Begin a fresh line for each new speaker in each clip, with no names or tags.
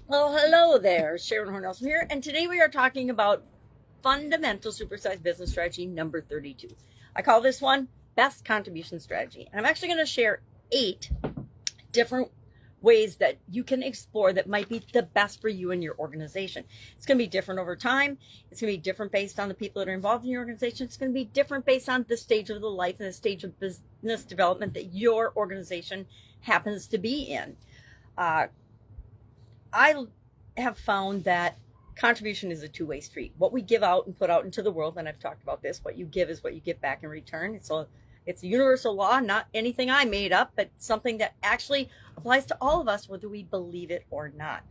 Well, hello there. Sharon Horne-Ellstrom here, and today we are talking about fundamental supersized business strategy number 32. I call this one best contribution strategy, and I'm actually going to share 8 different ways that you can explore that might be the best for you and your organization. It's going to be different over time. It's going to be different based on the people that are involved in your organization. It's going to be different based on the stage of the life and the stage of business development that your organization happens to be in. I have found that contribution is a two-way street. What we give out and put out into the world, and I've talked about this, what you give is what you get back in return. It's a universal law, not anything I made up, but something that actually applies to all of us, whether we believe it or not.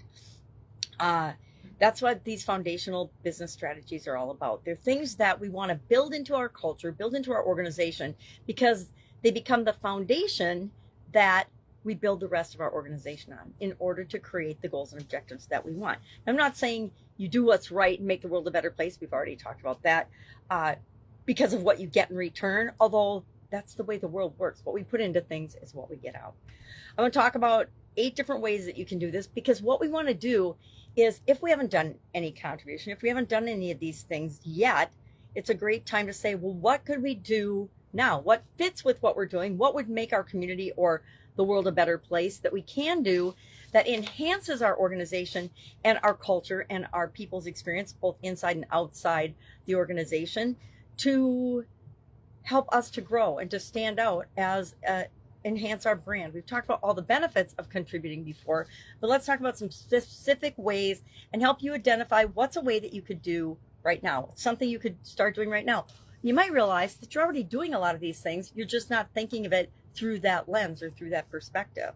That's what these foundational business strategies are all about. They're things that we want to build into our culture, build into our organization, because they become the foundation that we build the rest of our organization on in order to create the goals and objectives that we want. I'm not saying you do what's right and make the world a better place. We've already talked about that because of what you get in return, although that's the way the world works. What we put into things is what we get out. I'm going to talk about 8 different ways that you can do this, because what we want to do is, if we haven't done any contribution, if we haven't done any of these things yet, it's a great time to say, well, what could we do now? What fits with what we're doing? What would make our community or the world a better place that we can do that enhances our organization and our culture and our people's experience, both inside and outside the organization, to help us to grow and to stand out as enhance our brand. We've talked about all the benefits of contributing before, but let's talk about some specific ways and help you identify what's a way that you could do right now, something you could start doing right now. You might realize that you're already doing a lot of these things. You're just not thinking of it through that lens or through that perspective.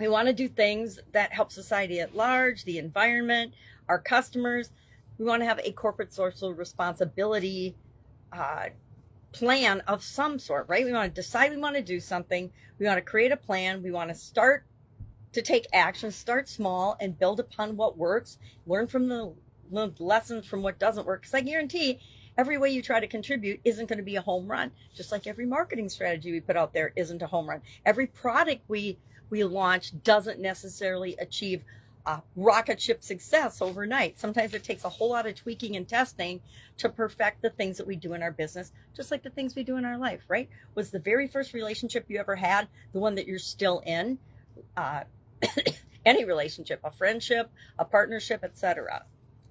We want to do things that help society at large, the environment, our customers. We want to have a corporate social responsibility plan of some sort, right? We want to decide we want to do something. We want to create a plan. We want to start to take action, start small and build upon what works, learn from the lessons from what doesn't work. Because I guarantee every way you try to contribute isn't going to be a home run, just like every marketing strategy we put out there isn't a home run. Every product we launch doesn't necessarily achieve rocket ship success overnight. Sometimes it takes a whole lot of tweaking and testing to perfect the things that we do in our business, just like the things we do in our life, right? Was the very first relationship you ever had the one that you're still in? Any relationship, a friendship, a partnership, etc.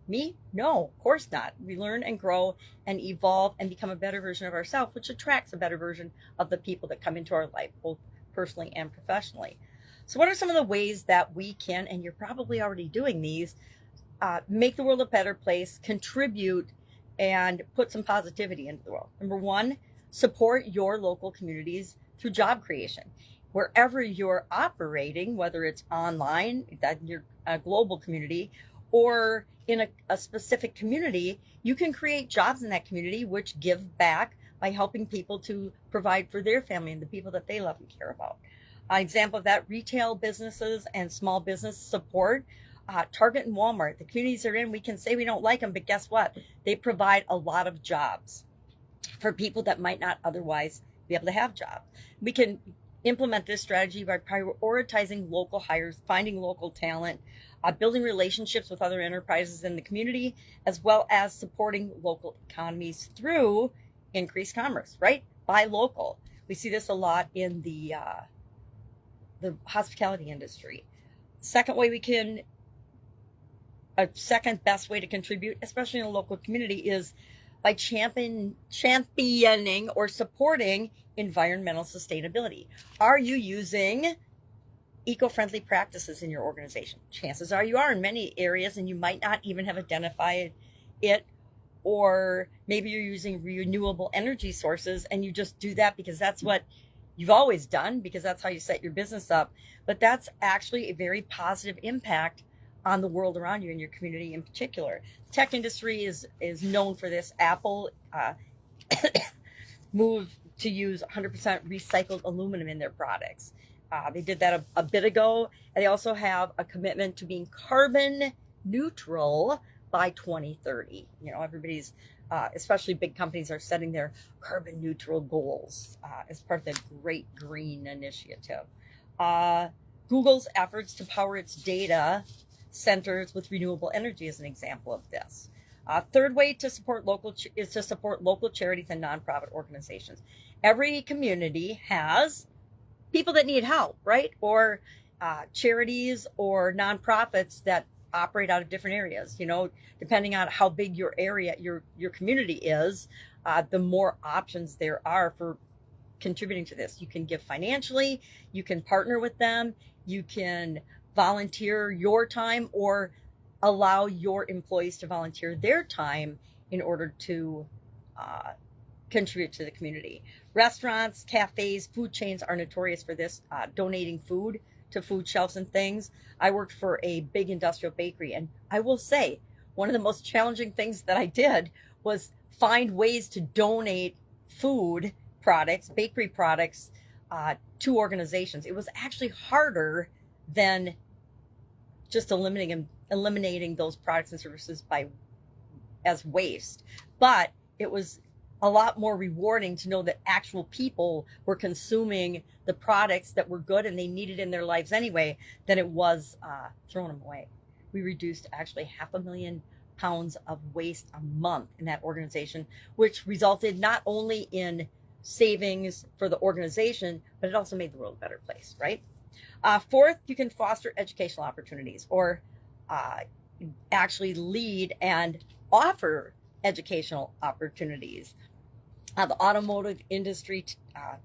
Me? No, of course not. We learn and grow and evolve and become a better version of ourselves, which attracts a better version of the people that come into our life, both personally and professionally. So what are some of the ways that we can, and you're probably already doing these, make the world a better place, contribute, and put some positivity into the world? Number 1, support your local communities through job creation. Wherever you're operating, whether it's online, that you're a global community, or in a specific community, you can create jobs in that community which give back by helping people to provide for their family and the people that they love and care about. An example of that, retail businesses and small business support. Target and Walmart, the communities they're in, we can say we don't like them, but guess what? They provide a lot of jobs for people that might not otherwise be able to have jobs. We can implement this strategy by prioritizing local hires, finding local talent, building relationships with other enterprises in the community, as well as supporting local economies through increased commerce, right? Buy local. We see this a lot in the hospitality industry. A second best way to contribute, especially in a local community, is by championing or supporting environmental sustainability. Are you using eco-friendly practices in your organization? Chances are you are in many areas, and you might not even have identified it. Or maybe you're using renewable energy sources and you just do that because that's what you've always done, because that's how you set your business up. But that's actually a very positive impact on the world around you and your community in particular. The tech industry is known for this. Apple moved to use 100% recycled aluminum in their products. They did that a bit ago. And they also have a commitment to being carbon neutral by 2030. Everybody's, especially big companies, are setting their carbon neutral goals as part of the Great Green Initiative. Google's efforts to power its data centers with renewable energy is an example of this. Third way to support local is to support local charities and nonprofit organizations. Every community has people that need help, right? Or charities or nonprofits that operate out of different areas. You know, depending on how big your area, your community is, the more options there are for contributing to this. You can give financially, you can partner with them, you can volunteer your time or allow your employees to volunteer their time in order to contribute to the community. Restaurants, cafes, food chains are notorious for this, donating food to food shelves and things. I worked for a big industrial bakery, and I will say one of the most challenging things that I did was find ways to donate food products, bakery products, to organizations. It was actually harder than just eliminating those products and services as waste. But it was a lot more rewarding to know that actual people were consuming the products that were good and they needed in their lives anyway, than it was throwing them away. We reduced actually 500,000 pounds of waste a month in that organization, which resulted not only in savings for the organization, but it also made the world a better place, right? Fourth, you can foster educational opportunities or actually lead and offer educational opportunities. The automotive industry,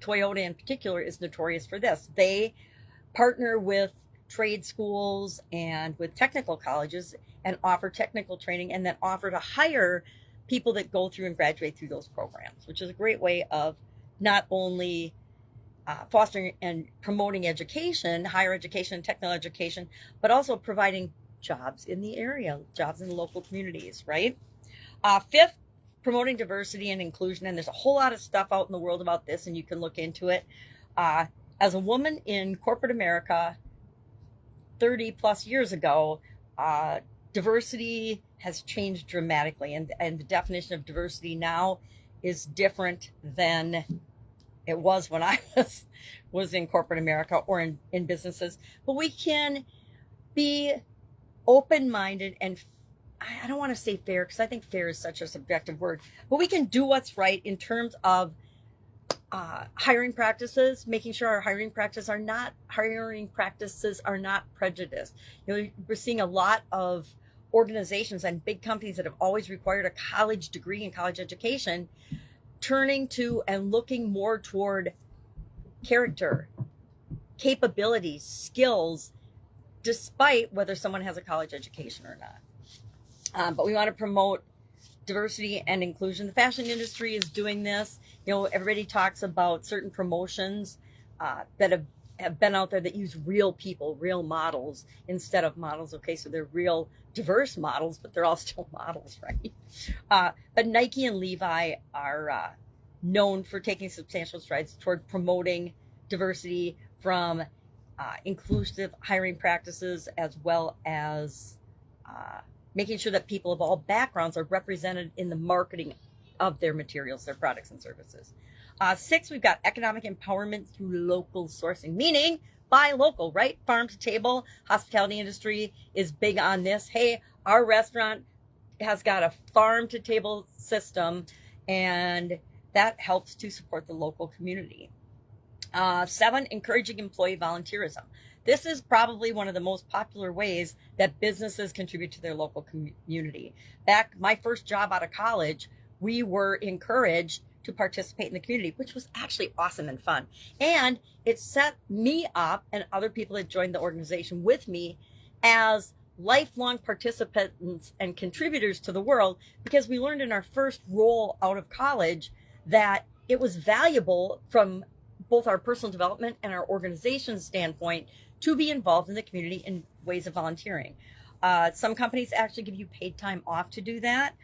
Toyota in particular, is notorious for this. They partner with trade schools and with technical colleges and offer technical training, and then offer to hire people that go through and graduate through those programs, which is a great way of not only fostering and promoting education, higher education and technical education, but also providing jobs in the area, jobs in the local communities, right? Fifth, promoting diversity and inclusion. And there's a whole lot of stuff out in the world about this, and you can look into it. As a woman in corporate America 30 plus years ago, diversity has changed dramatically. And the definition of diversity now is different than it was when I was in corporate America or in businesses. But we can be open-minded and I don't want to say fair because I think fair is such a subjective word, but we can do what's right in terms of hiring practices, making sure our hiring practices are not prejudiced. You know, we're seeing a lot of organizations and big companies that have always required a college degree and college education turning to and looking more toward character, capabilities, skills, despite whether someone has a college education or not. But we want to promote diversity and inclusion. The fashion industry is doing this. You know, everybody talks about certain promotions that have been out there that use real people, real models instead of models. Okay, so they're real diverse models, but they're all still models, right? But Nike and Levi are known for taking substantial strides toward promoting diversity from inclusive hiring practices, as well as making sure that people of all backgrounds are represented in the marketing of their materials, their products and services. Six, we've got economic empowerment through local sourcing, meaning buy local, right? Farm to table. Hospitality industry is big on this. Hey, our restaurant has got a farm to table system, and that helps to support the local community. Seven, encouraging employee volunteerism. This is probably one of the most popular ways that businesses contribute to their local community. Back my first job out of college, we were encouraged to participate in the community, which was actually awesome and fun. And it set me up and other people that joined the organization with me as lifelong participants and contributors to the world, because we learned in our first role out of college that it was valuable from both our personal development and our organization standpoint to be involved in the community in ways of volunteering. Some companies actually give you paid time off to do that.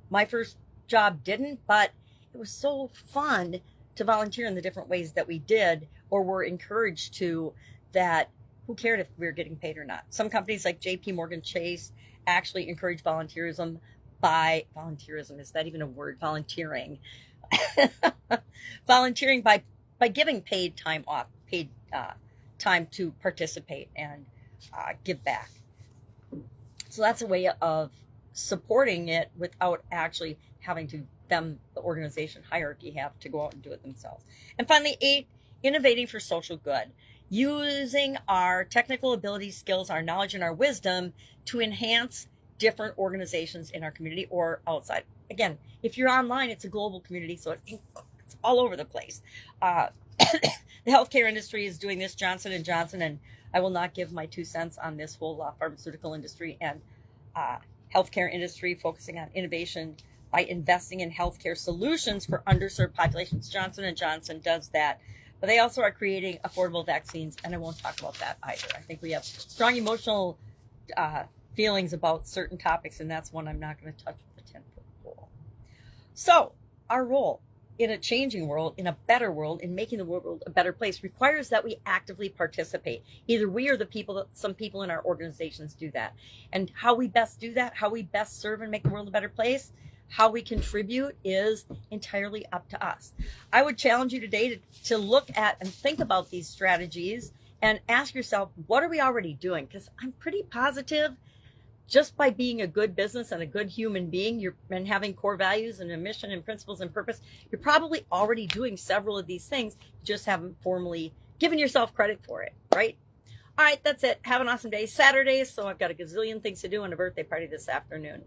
My first job didn't, but it was so fun to volunteer in the different ways that we did or were encouraged to, that who cared if we were getting paid or not. Some companies like JP Morgan Chase actually encourage volunteerism by is that even a word? Volunteering. Volunteering by giving paid time off, paid time to participate and give back. So that's a way of supporting it without actually having to the organization hierarchy have to go out and do it themselves. And finally, 8, innovating for social good. Using our technical abilities, skills, our knowledge, and our wisdom to enhance different organizations in our community or outside. Again, if you're online, it's a global community, so it's all over the place. The healthcare industry is doing this, Johnson & Johnson, and I will not give my 2 cents on this whole pharmaceutical industry and healthcare industry focusing on innovation by investing in healthcare solutions for underserved populations. Johnson & Johnson does that. But they also are creating affordable vaccines, and I won't talk about that either. I think we have strong emotional feelings about certain topics, and that's one I'm not going to touch with a 10-foot pole. So our role in a changing world, in a better world, in making the world a better place requires that we actively participate. Either we or some people in our organizations do that. And how we best do that, how we best serve and make the world a better place, how we contribute is entirely up to us. I would challenge you today to look at and think about these strategies and ask yourself, what are we already doing? Because I'm pretty positive just by being a good business and a good human being and having core values and a mission and principles and purpose, you're probably already doing several of these things. You just haven't formally given yourself credit for it, right? All right, that's it. Have an awesome day. Saturday, so I've got a gazillion things to do and a birthday party this afternoon.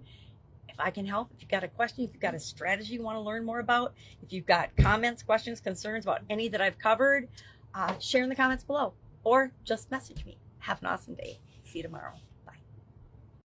If I can help, if you've got a question, if you've got a strategy you want to learn more about, if you've got comments, questions, concerns about any that I've covered, share in the comments below or just message me. Have an awesome day. See you tomorrow.